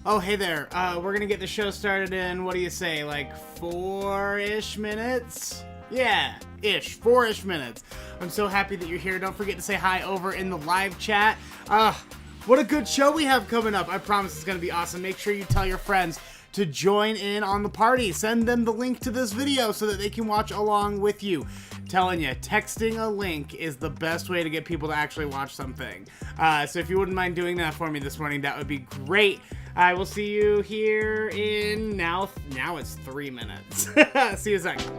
Oh, hey there. We're gonna get the show started in, what do you say, like 4-ish minutes? Yeah, 4-ish minutes. I'm so happy that you're here. Don't forget to say hi over in the live chat. What a good show we have coming up. I promise it's gonna be awesome. Make sure you tell your friends to join in on the party. Send them the link to this video so that they can watch along with you. Telling you, texting a link is the best way to get people to actually watch something. So if you wouldn't mind doing that for me this morning, that would be great. I will see you here in now it's 3 minutes. See you in a second.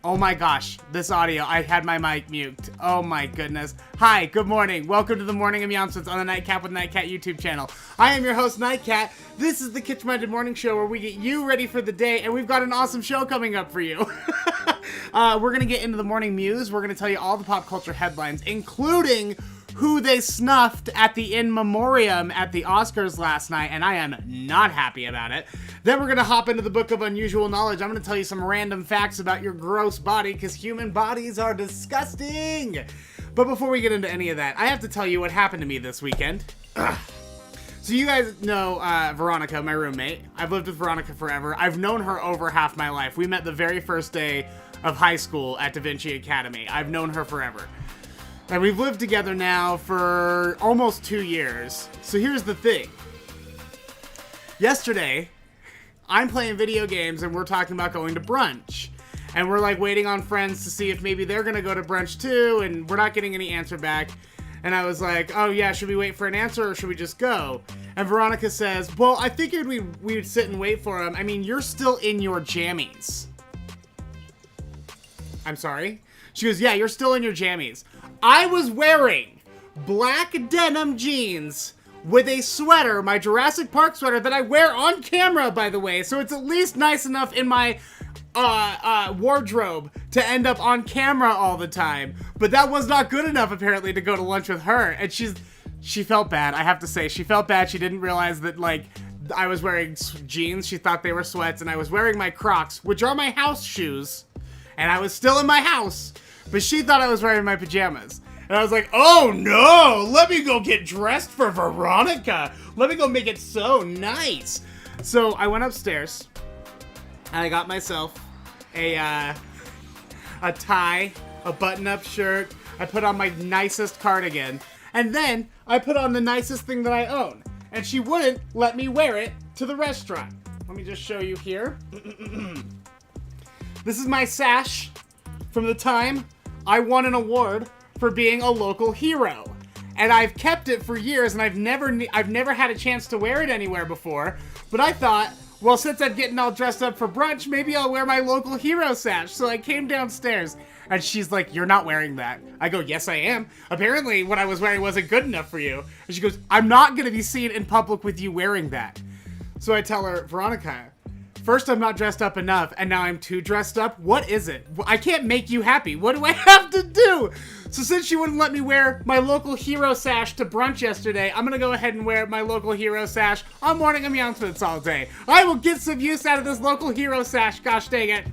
Oh my gosh, this audio, I had my mic mute. Oh my goodness. Hi, good morning. Welcome to the Morning aMEOWncements on the Nightcat with Nightcat YouTube channel. I am your host, Nightcat. This is the kitsch-minded morning show where we get you ready for the day, and we've got an awesome show coming up for you. We're going to get into the Morning Mews. We're going to tell you all the pop culture headlines, including who they snuffed at the in memoriam at the Oscars last night, and I am not happy about it. Then we're going to hop into the book of unusual knowledge. I'm going to tell you some random facts about your gross body, because human bodies are disgusting. But before we get into any of that, I have to tell you what happened to me this weekend. So you guys know Veronica, my roommate. I've lived with Veronica forever. I've known her over half my life. We met the very first day of high school at Da Vinci Academy. I've known her forever. And we've lived together now for almost 2 years. So here's the thing. Yesterday, I'm playing video games and we're talking about going to brunch. And we're like waiting on friends to see if maybe they're gonna go to brunch too, and we're not getting any answer back. And I was like, oh yeah, should we wait for an answer or should we just go? And Veronica says, well, I figured we would sit and wait for him. I mean, you're still in your jammies. I'm sorry? She goes, yeah, you're still in your jammies. I was wearing black denim jeans with a sweater, my Jurassic Park sweater that I wear on camera, by the way, so it's at least nice enough in my wardrobe to end up on camera all the time. But that was not good enough, apparently, to go to lunch with her. And she felt bad, I have to say. She felt bad. She didn't realize that, like, I was wearing jeans. She thought they were sweats, and I was wearing my Crocs, which are my house shoes. And I was still in my house, but she thought I was wearing my pajamas. And I was like, oh no, let me go get dressed for Veronica. Let me go make it so nice. So I went upstairs and I got myself a tie, a button-up shirt. I put on my nicest cardigan, and then I put on the nicest thing that I own. And she wouldn't let me wear it to the restaurant. Let me just show you here. This is my sash from the time I won an award for being a local hero. And I've kept it for years, and I've never had a chance to wear it anywhere before. But I thought, well, since I'm getting all dressed up for brunch, maybe I'll wear my local hero sash. So I came downstairs, and she's like, you're not wearing that. I go, yes, I am. Apparently, what I was wearing wasn't good enough for you. And she goes, I'm not gonna be seen in public with you wearing that. So I tell her, Veronica, first I'm not dressed up enough, and now I'm too dressed up. What is it? I can't make you happy. What do I have to do? So since she wouldn't let me wear my local hero sash to brunch yesterday, I'm gonna go ahead and wear my local hero sash on Morning aMEOWncements all day. I will get some use out of this local hero sash, gosh dang it.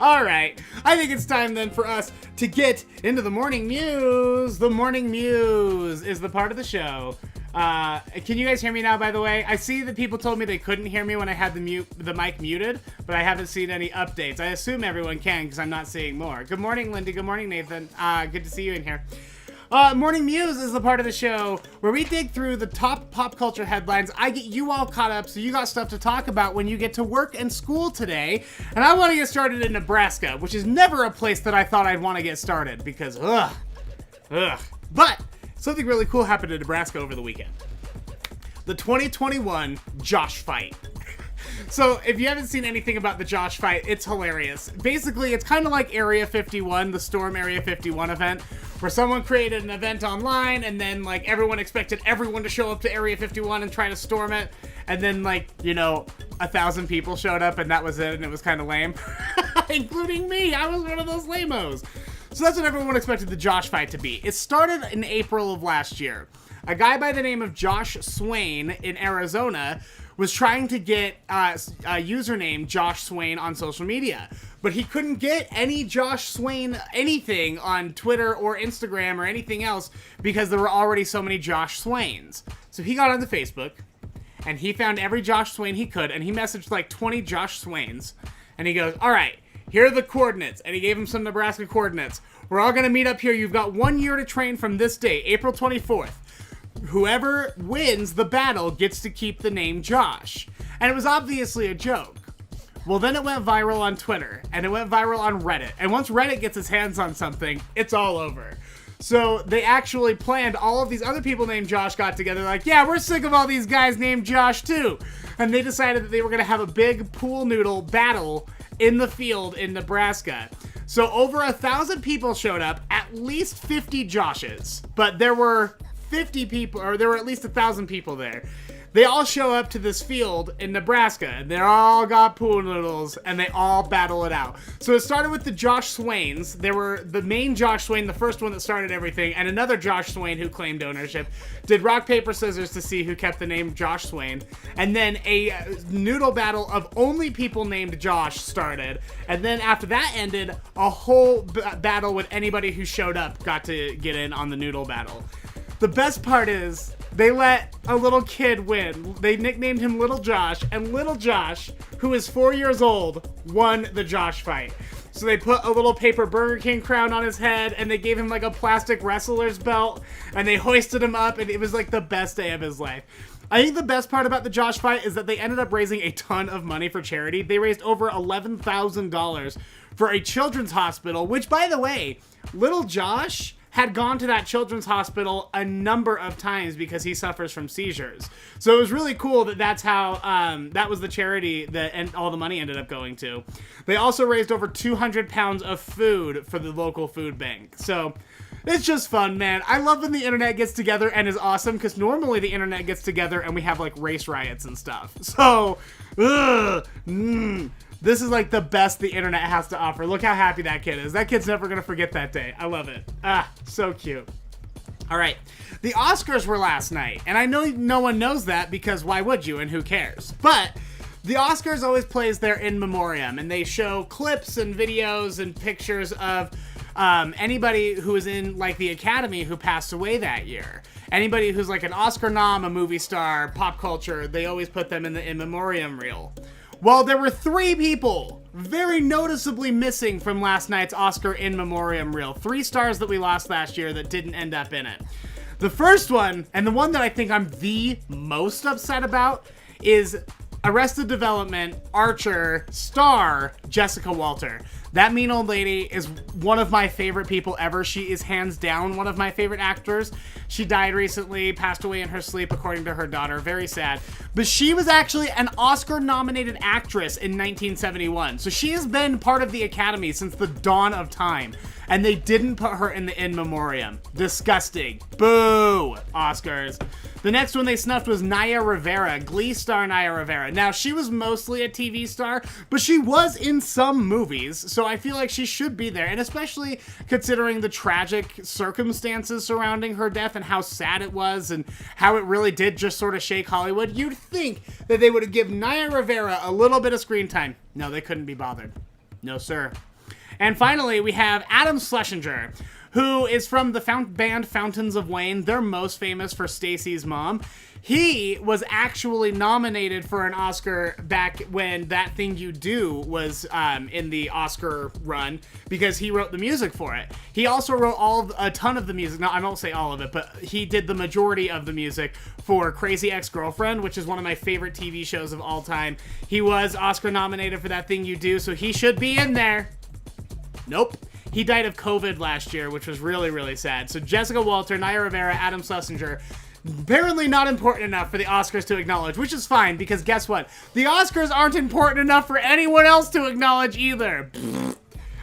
Alright, I think it's time then for us to get into the Morning Mews. The Morning Mews is the part of the show. Can you guys hear me now, by the way? I see that people told me they couldn't hear me when I had the mic muted, but I haven't seen any updates. I assume everyone can because I'm not seeing more. Good morning, Lindy. Good morning, Nathan. Good to see you in here. Morning Mews is the part of the show where we dig through the top pop culture headlines. I get you all caught up so you got stuff to talk about when you get to work and school today. And I want to get started in Nebraska, which is never a place that I thought I'd want to get started because, ugh. But something really cool happened in Nebraska over the weekend. The 2021 Josh fight. So if you haven't seen anything about the Josh fight, it's hilarious. Basically, it's kind of like Area 51, the Storm Area 51 event, where someone created an event online and then like everyone expected everyone to show up to Area 51 and try to storm it. And then like, 1,000 people showed up and that was it, and it was kind of lame. Including me. I was one of those lame-os. So that's what everyone expected the Josh fight to be. It started in April of last year. A guy by the name of Josh Swain in Arizona was trying to get a username Josh Swain on social media, but he couldn't get any Josh Swain anything on Twitter or Instagram or anything else because there were already so many Josh Swains. So he got onto Facebook and he found every Josh Swain he could, and he messaged like 20 Josh Swains, and he goes, all right, here are the coordinates, and he gave him some Nebraska coordinates. We're all going to meet up here. You've got 1 year to train from this day, April 24th. Whoever wins the battle gets to keep the name Josh. And it was obviously a joke. Well, then it went viral on Twitter, and it went viral on Reddit. And once Reddit gets its hands on something, it's all over. So they actually planned, all of these other people named Josh got together like, yeah, we're sick of all these guys named Josh too. And they decided that they were going to have a big pool noodle battle in the field in Nebraska. So over 1,000 people showed up, at least 50 Joshes, but there were 50 people, or there were at least 1,000 people there. They all show up to this field in Nebraska, and they all got pool noodles, and they all battle it out. So it started with the Josh Swains. There were the main Josh Swain, the first one that started everything, and another Josh Swain who claimed ownership, did rock, paper, scissors to see who kept the name Josh Swain. And then a noodle battle of only people named Josh started. And then after that ended, a whole battle with anybody who showed up got to get in on the noodle battle. The best part is, they let a little kid win. They nicknamed him Little Josh, and Little Josh, who is 4 years old, won the Josh fight. So they put a little paper Burger King crown on his head, and they gave him like a plastic wrestler's belt, and they hoisted him up, and it was like the best day of his life. I think the best part about the Josh fight is that they ended up raising a ton of money for charity. They raised over $11,000 for a children's hospital, which, by the way, Little Josh had gone to that children's hospital a number of times because he suffers from seizures. So it was really cool that that's how, that was the charity that and all the money ended up going to. They also raised over 200 pounds of food for the local food bank. So it's just fun, man. I love when the internet gets together and is awesome, because normally the internet gets together and we have like race riots and stuff. So, this is like the best the internet has to offer. Look how happy that kid is. That kid's never gonna forget that day. I love it. So cute. All right, the Oscars were last night, and I know no one knows that because why would you, and who cares? But the Oscars always plays their in memoriam, and they show clips and videos and pictures of anybody who was in like the Academy who passed away that year. Anybody who's like an Oscar nom, a movie star, pop culture, they always put them in the in memoriam reel. Well, there were 3 people very noticeably missing from last night's Oscar in memoriam reel. 3 stars that we lost last year that didn't end up in it. The first one, and the one that I think I'm the most upset about, is Arrested Development Archer star Jessica Walter. That mean old lady is one of my favorite people ever. She is hands down one of my favorite actors. She died recently, passed away in her sleep, according to her daughter. Very sad. But she was actually an Oscar-nominated actress in 1971. So she has been part of the Academy since the dawn of time. And they didn't put her in the in memoriam. Disgusting. Boo, Oscars. The next one they snuffed was Naya Rivera, Glee star Naya Rivera. Now, she was mostly a TV star, but she was in some movies, so I feel like she should be there, and especially considering the tragic circumstances surrounding her death and how sad it was and how it really did just sort of shake Hollywood. You'd think that they would have given Naya Rivera a little bit of screen time. No, they couldn't be bothered. No, sir. And finally, we have Adam Schlesinger, who is from the band Fountains of Wayne. They're most famous for Stacy's mom. He was actually nominated for an Oscar back when That Thing You Do was in the Oscar run because he wrote the music for it. He also wrote a ton of the music. No, I won't say all of it, but he did the majority of the music for Crazy Ex-Girlfriend, which is one of my favorite TV shows of all time. He was Oscar nominated for That Thing You Do, so he should be in there. Nope. He died of COVID last year, which was really, really sad. So Jessica Walter, Naya Rivera, Adam Schlesinger, apparently not important enough for the Oscars to acknowledge, which is fine, because guess what? The Oscars aren't important enough for anyone else to acknowledge either.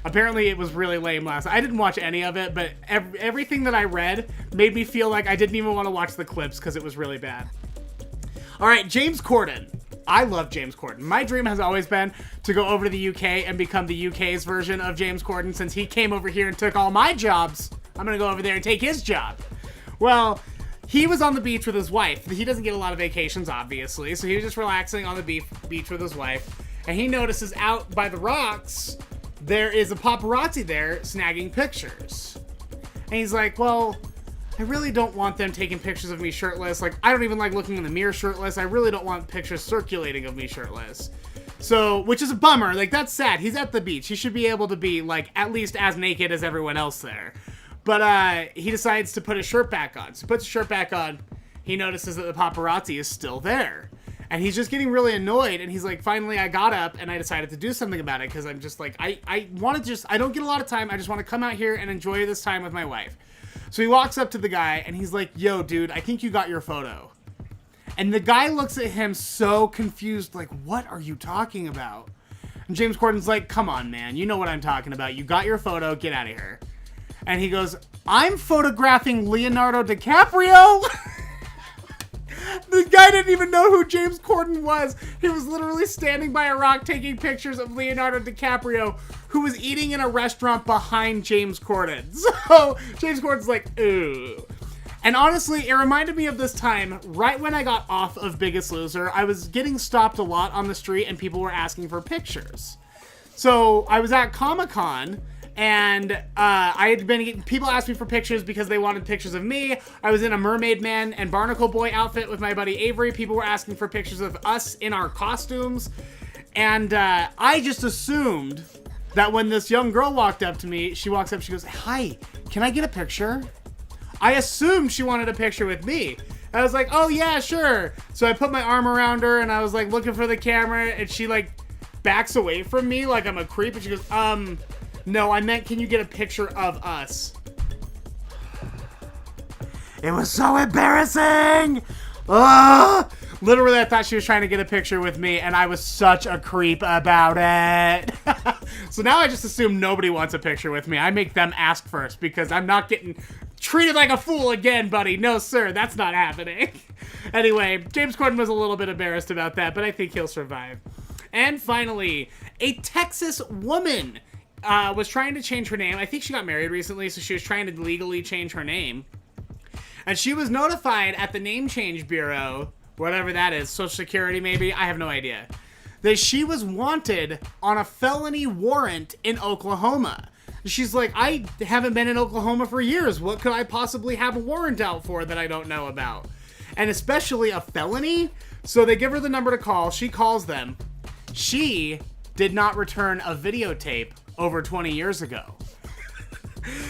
Apparently it was really lame last night. I didn't watch any of it, but everything that I read made me feel like I didn't even want to watch the clips because it was really bad. All right, James Corden. I love James Corden. My dream has always been to go over to the UK and become the UK's version of James Corden. Since he came over here and took all my jobs, I'm going to go over there and take his job. Well, he was on the beach with his wife. He doesn't get a lot of vacations, obviously, so he was just relaxing on the beach with his wife, and he notices out by the rocks, there is a paparazzi there snagging pictures. And he's like, well, I really don't want them taking pictures of me shirtless. Like, I don't even like looking in the mirror shirtless. I really don't want pictures circulating of me shirtless. So, which is a bummer. Like, that's sad. He's at the beach. He should be able to be, like, at least as naked as everyone else there. But he decides to put his shirt back on. So he puts his shirt back on. He notices that the paparazzi is still there. And he's just getting really annoyed. And he's like, finally, I got up and I decided to do something about it. Because I'm just like, I don't get a lot of time. I just want to come out here and enjoy this time with my wife. So he walks up to the guy and he's like, yo, dude, I think you got your photo. And the guy looks at him so confused, like, what are you talking about? And James Corden's like, come on, man. You know what I'm talking about. You got your photo. Get out of here. And he goes, I'm photographing Leonardo DiCaprio? The guy didn't even know who James Corden was. He was literally standing by a rock taking pictures of Leonardo DiCaprio, who was eating in a restaurant behind James Corden. So James Corden's like, ooh. And honestly, it reminded me of this time right when I got off of Biggest Loser. I was getting stopped a lot on the street and people were asking for pictures. So I was at Comic-Con and I had been getting, people asked me for pictures because they wanted pictures of me. I was in a Mermaid Man and Barnacle Boy outfit with my buddy Avery. People were asking for pictures of us in our costumes. And I just assumed that when this young girl walked up to me, she walks up, she goes, hi, can I get a picture? I assumed she wanted a picture with me. I was like, oh yeah, sure. So I put my arm around her and I was like looking for the camera and she like backs away from me like I'm a creep and she goes, no, I meant, can you get a picture of us? It was so embarrassing. Literally, I thought she was trying to get a picture with me, and I was such a creep about it. So now I just assume nobody wants a picture with me. I make them ask first, because I'm not getting treated like a fool again, buddy. No, sir, that's not happening. Anyway, James Corden was a little bit embarrassed about that, but I think he'll survive. And finally, a Texas woman was trying to change her name. I think she got married recently, so she was trying to legally change her name. And she was notified at the Name Change Bureau, whatever that is, Social Security maybe, I have no idea, that she was wanted on a felony warrant in Oklahoma. She's like, I haven't been in Oklahoma for years. What could I possibly have a warrant out for that I don't know about? And especially a felony? So they give her the number to call. She calls them. She did not return a videotape over 20 years ago.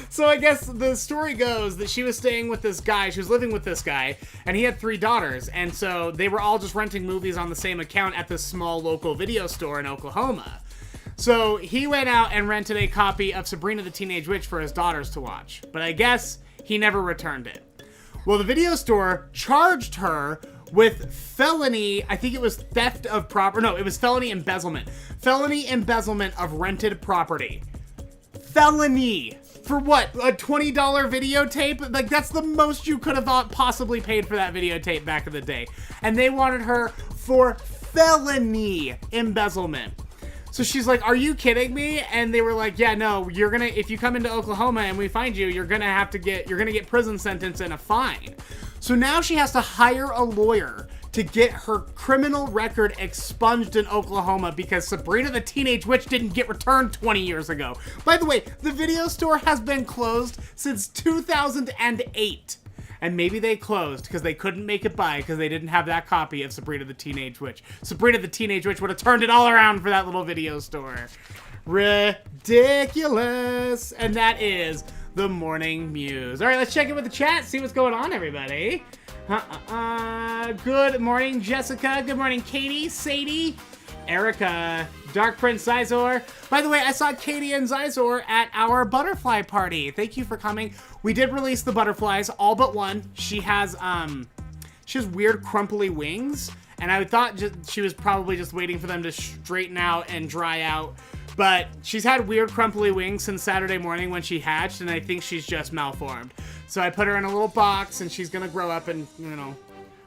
So I guess the story goes that she was staying with this guy, she was living with this guy, and he had 3 daughters, and so they were all just renting movies on the same account at this small local video store in Oklahoma. So he went out and rented a copy of Sabrina the Teenage Witch for his daughters to watch, but I guess he never returned it. Well, the video store charged her with felony, I think it was theft of property, no, it was felony embezzlement. Felony embezzlement of rented property. Felony! For what? A $20 videotape? Like, that's the most you could have possibly paid for that videotape back in the day. And they wanted her for felony embezzlement. So she's like, are you kidding me? And they were like, yeah, no, you're gonna, if you come into Oklahoma and we find you, you're gonna get prison sentence and a fine. So now she has to hire a lawyer to get her criminal record expunged in Oklahoma because Sabrina the Teenage Witch didn't get returned 20 years ago. By the way, the video store has been closed since 2008. And maybe they closed because they couldn't make it by because they didn't have that copy of Sabrina the Teenage Witch. Sabrina the Teenage Witch would have turned it all around for that little video store. Ridiculous. And that is the Morning Mews. All right, let's check in with the chat, see what's going on, everybody. Good morning, Jessica. Good morning, Katie, Sadie, Erica, Dark Prince Zizor. By the way, I saw Katie and Zizor at our butterfly party. Thank you for coming. We did release the butterflies, all but one. She has weird crumply wings, and I thought she was probably just waiting for them to straighten out and dry out. But she's had weird crumply wings since Saturday morning when she hatched, and I think she's just malformed. So I put her in a little box, and she's gonna grow up and, you know,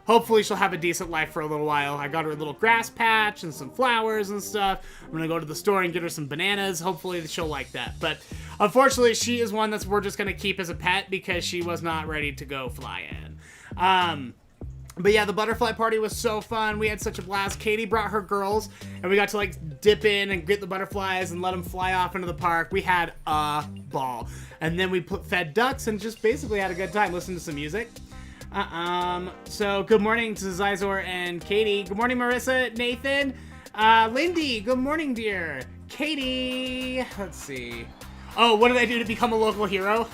hopefully she'll have a decent life for a little while. I got her a little grass patch and some flowers and stuff. I'm gonna go to the store and get her some bananas. Hopefully she'll like that. But unfortunately, she is one we're just gonna keep as a pet because she was not ready to go fly in. But yeah, the butterfly party was so fun. We had such a blast. Katie brought her girls, and we got to like dip in and get the butterflies and let them fly off into the park. We had a ball. And then we fed ducks and just basically had a good time. Listened to some music. So good morning to Zizor and Katie. Good morning, Marissa, Nathan, Lindy. Good morning, dear. Katie. Let's see. Oh, what did I do to become a local hero?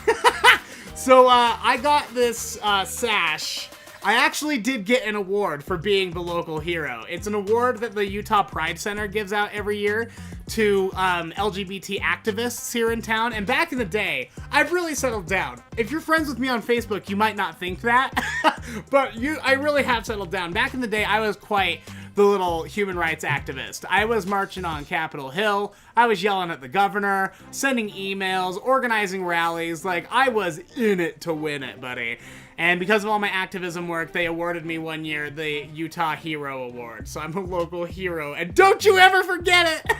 So I got this sash. I actually did get an award for being the local hero. It's an award that the Utah Pride Center gives out every year to LGBT activists here in town. And back in the day, I've really settled down. If you're friends with me on Facebook, you might not think that, but I really have settled down. Back in the day, I was quite the little human rights activist. I was marching on Capitol Hill. I was yelling at the governor, sending emails, organizing rallies. Like, I was in it to win it, buddy. And because of all my activism work, they awarded me one year the Utah Hero Award. So I'm a local hero. And don't you ever forget it!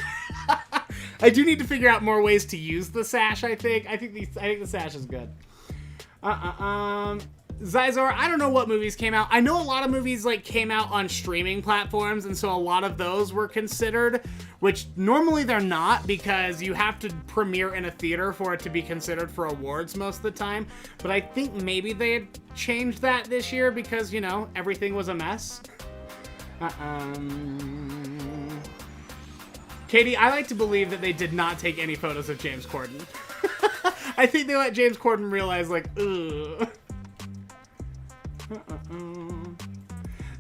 I do need to figure out more ways to use the sash, I think. I think the sash is good. Zizor, I don't know what movies came out. I know a lot of movies like came out on streaming platforms, and so a lot of those were considered, which normally they're not because you have to premiere in a theater for it to be considered for awards most of the time. But I think maybe they had changed that this year because, you know, everything was a mess. Katie, I like to believe that they did not take any photos of James Corden. I think they let James Corden realize, like, ugh.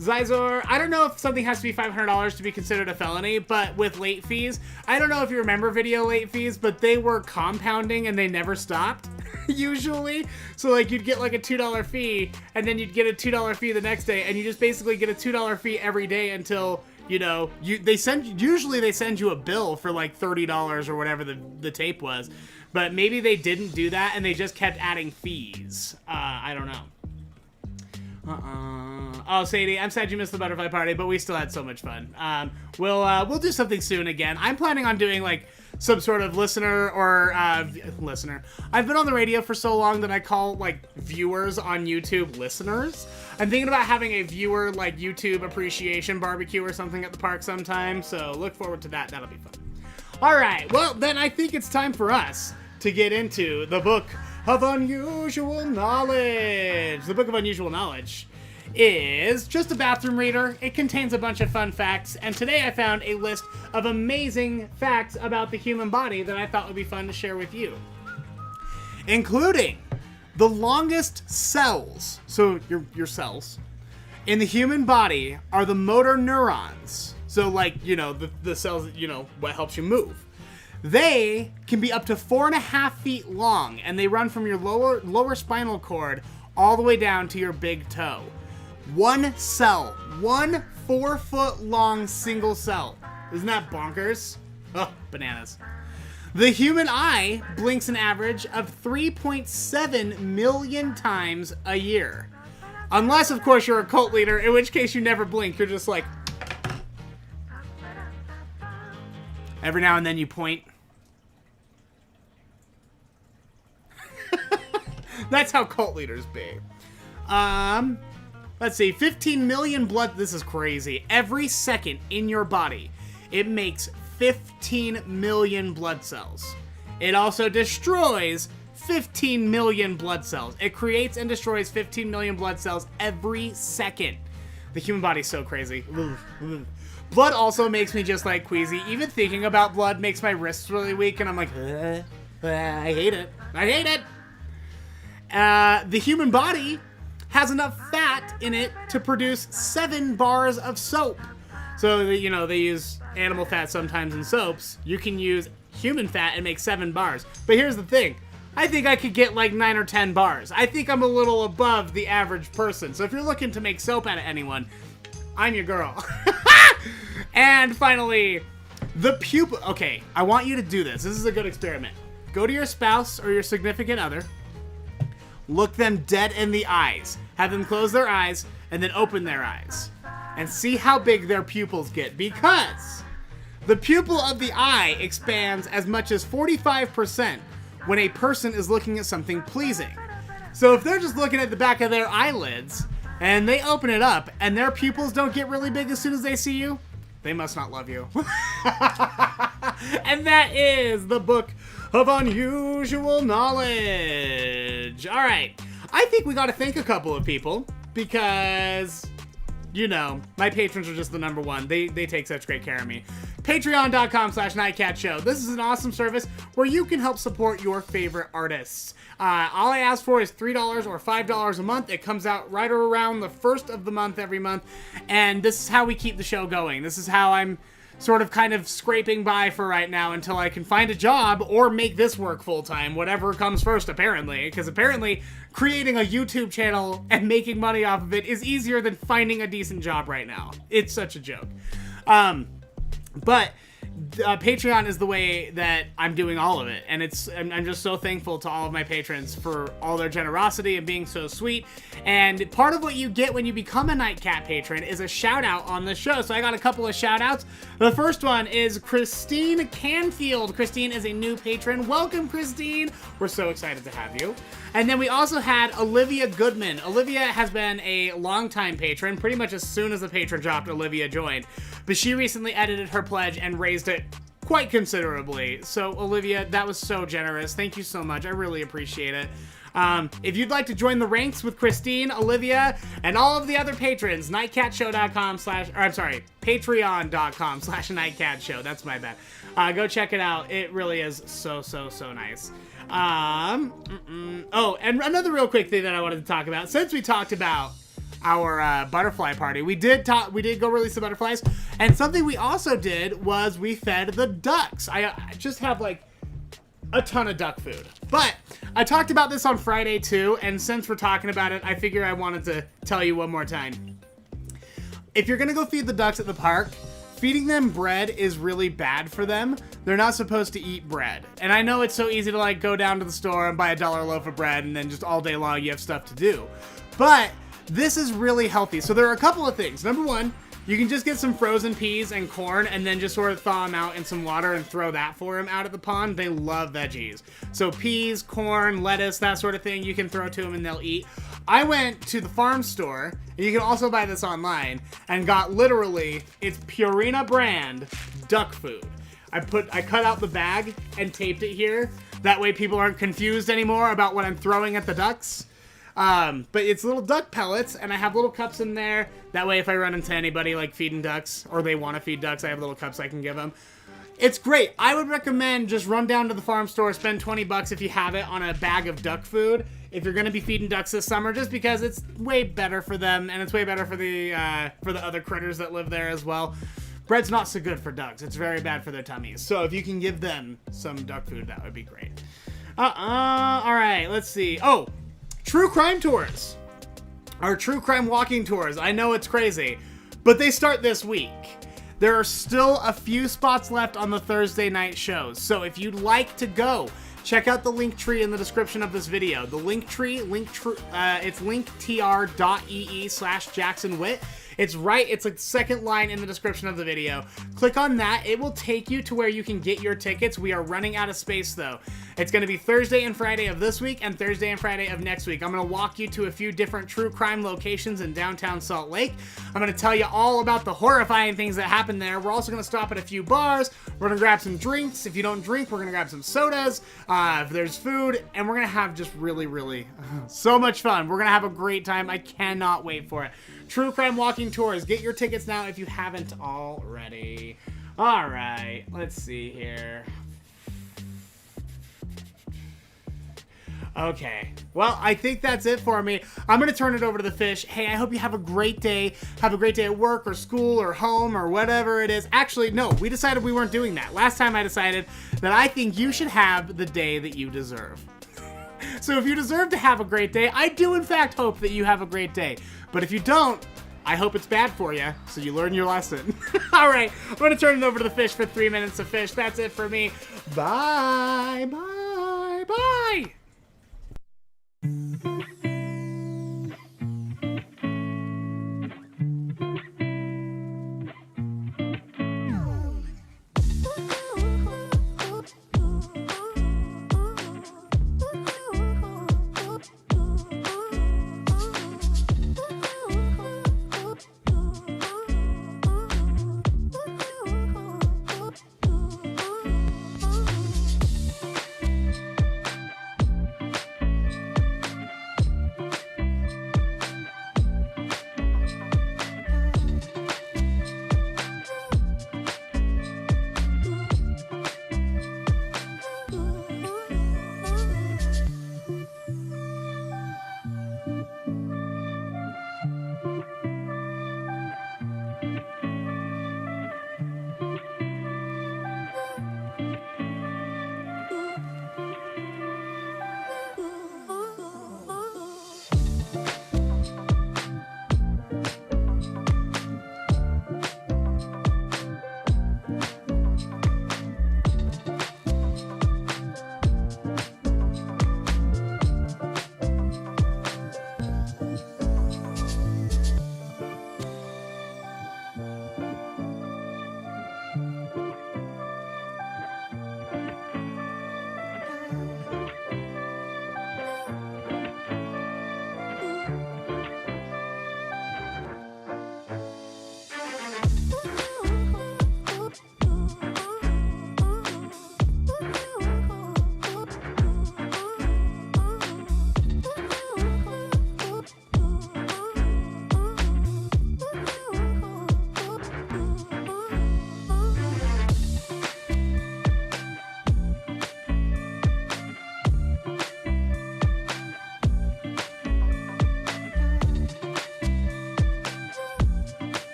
Zizor, I don't know if something has to be $500 to be considered a felony, but with late fees, I don't know if you remember video late fees, but they were compounding and they never stopped, usually. So, like, you'd get, like, a $2 fee, and then you'd get a $2 fee the next day, and you just basically get a $2 fee every day until, you know, usually they send you a bill for, like, $30 or whatever the tape was. But maybe they didn't do that, and they just kept adding fees. I don't know. Oh, Sadie, I'm sad you missed the butterfly party, but we still had so much fun. We'll do something soon again. I'm planning on doing like some sort of listener or listener. I've been on the radio for so long that I call like viewers on YouTube listeners. I'm thinking about having a viewer like YouTube appreciation barbecue or something at the park sometime. So look forward to that. That'll be fun. All right. Well, then I think it's time for us to get into the book of unusual knowledge. The book of unusual knowledge is just a bathroom reader. It contains a bunch of fun facts, and today I found a list of amazing facts about the human body that I thought would be fun to share with you, including the longest cells. So your cells in the human body are the motor neurons. So, like, you know, the cells that, you know, what helps you move. They can be up to 4.5 feet long, and they run from your lower spinal cord all the way down to your big toe. One cell, one 4-foot long single cell. Isn't that bonkers? Oh, bananas. The human eye blinks an average of 3.7 million times a year. Unless, of course, you're a cult leader, in which case you never blink. You're just like... Every now and then you point. That's how cult leaders be. Let's see. 15 million blood... This is crazy. Every second in your body, it makes 15 million blood cells. It also destroys 15 million blood cells. It creates and destroys 15 million blood cells every second. The human body's so crazy. Blood also makes me just, like, queasy. Even thinking about blood makes my wrists really weak, and I'm like, I hate it. I hate it. The human body has enough fat in it to produce 7 bars of soap. So, you know, they use animal fat sometimes in soaps. You can use human fat and make 7 bars. But here's the thing. I think I could get like 9 or 10 bars. I think I'm a little above the average person. So if you're looking to make soap out of anyone, I'm your girl. And finally, the pupil. Okay, I want you to do this. This is a good experiment. Go to your spouse or your significant other. Look them dead in the eyes. Have them close their eyes and then open their eyes. And see how big their pupils get. Because the pupil of the eye expands as much as 45% when a person is looking at something pleasing. So if they're just looking at the back of their eyelids and they open it up and their pupils don't get really big as soon as they see you, they must not love you. And that is the book of unusual knowledge. All right. I think we got to thank a couple of people because, you know, my patrons are just the number one. They take such great care of me. Patreon.com/NightCatShow. This is an awesome service where you can help support your favorite artists. All I ask for is $3 or $5 a month. It comes out right around the first of the month every month. And this is how we keep the show going. This is how I'm sort of kind of scraping by for right now until I can find a job or make this work full-time, whatever comes first, apparently. Because apparently creating a YouTube channel and making money off of it is easier than finding a decent job right now. It's such a joke. But Patreon is the way that I'm doing all of it, and I'm just so thankful to all of my patrons for all their generosity and being so sweet. And part of what you get when you become a Nightcat patron is a shout out on the show. So I got a couple of shout outs. The first one is Christine Canfield. Christine is a new patron. Welcome, Christine. We're so excited to have you. And then we also had Olivia Goodman. Olivia has been a longtime patron. Pretty much as soon as the patron dropped, Olivia joined. But she recently edited her pledge and raised it quite considerably. So, Olivia, that was so generous. Thank you so much. I really appreciate it. If you'd like to join the ranks with Christine, Olivia, and all of the other patrons, patreon.com/nightcatshow. That's my bad. Go check it out. It really is so nice. Oh, and another real quick thing that I wanted to talk about. Since we talked about our butterfly party, we did go release the butterflies, and something we also did was we fed the ducks. I just have like a ton of duck food, but I talked about this on Friday too, and since we're talking about it, I figure I wanted to tell you one more time. If you're gonna go feed the ducks at the park, feeding them bread is really bad for them. They're not supposed to eat bread. And I know it's so easy to like go down to the store and buy a $1 loaf of bread and then just all day long you have stuff to do. But this is really healthy. So there are a couple of things. Number one, you can just get some frozen peas and corn and then just sort of thaw them out in some water and throw that for them out at the pond. They love veggies. So peas, corn, lettuce, that sort of thing, you can throw to them and they'll eat. I went to the farm store, and you can also buy this online, and got literally, it's Purina brand duck food. I cut out the bag and taped it here. That way people aren't confused anymore about what I'm throwing at the ducks. But it's little duck pellets, and I have little cups in there. That way if I run into anybody like feeding ducks, or they want to feed ducks, I have little cups I can give them. It's great. I would recommend just run down to the farm store, spend $20 if you have it on a bag of duck food if you're going to be feeding ducks this summer, just because it's way better for them, and it's way better for the other critters that live there as well. Bread's not so good for ducks. It's very bad for their tummies. So if you can give them some duck food, that would be great. All right, let's see. Oh, true crime tours. Our true crime walking tours. I know it's crazy, but they start this week. There are still a few spots left on the Thursday night shows. So if you'd like to go, check out the link tree in the description of this video. The link tree, it's linktr.ee/JacksonWitt. It's like the second line in the description of the video. Click on that. It will take you to where you can get your tickets. We are running out of space though. It's going to be Thursday and Friday of this week and Thursday and Friday of next week. I'm going to walk you to a few different true crime locations in downtown Salt Lake. I'm going to tell you all about the horrifying things that happen there. We're also going to stop at a few bars. We're going to grab some drinks. If you don't drink, we're going to grab some sodas. If there's food, and we're going to have just really so much fun. We're going to have a great time. I cannot wait for it. True Crime Walking Tours. Get your tickets now if you haven't already. All right, let's see here. Okay, well, I think that's it for me. I'm going to turn it over to the fish. Hey, I hope you have a great day. Have a great day at work or school or home or whatever it is. Actually, no, we decided we weren't doing that. Last time I decided that I think you should have the day that you deserve. So if you deserve to have a great day, I do in fact hope that you have a great day. But if you don't, I hope it's bad for you, so you learn your lesson. All right, I'm going to turn it over to the fish for 3 minutes of fish. That's it for me. Bye, bye, bye.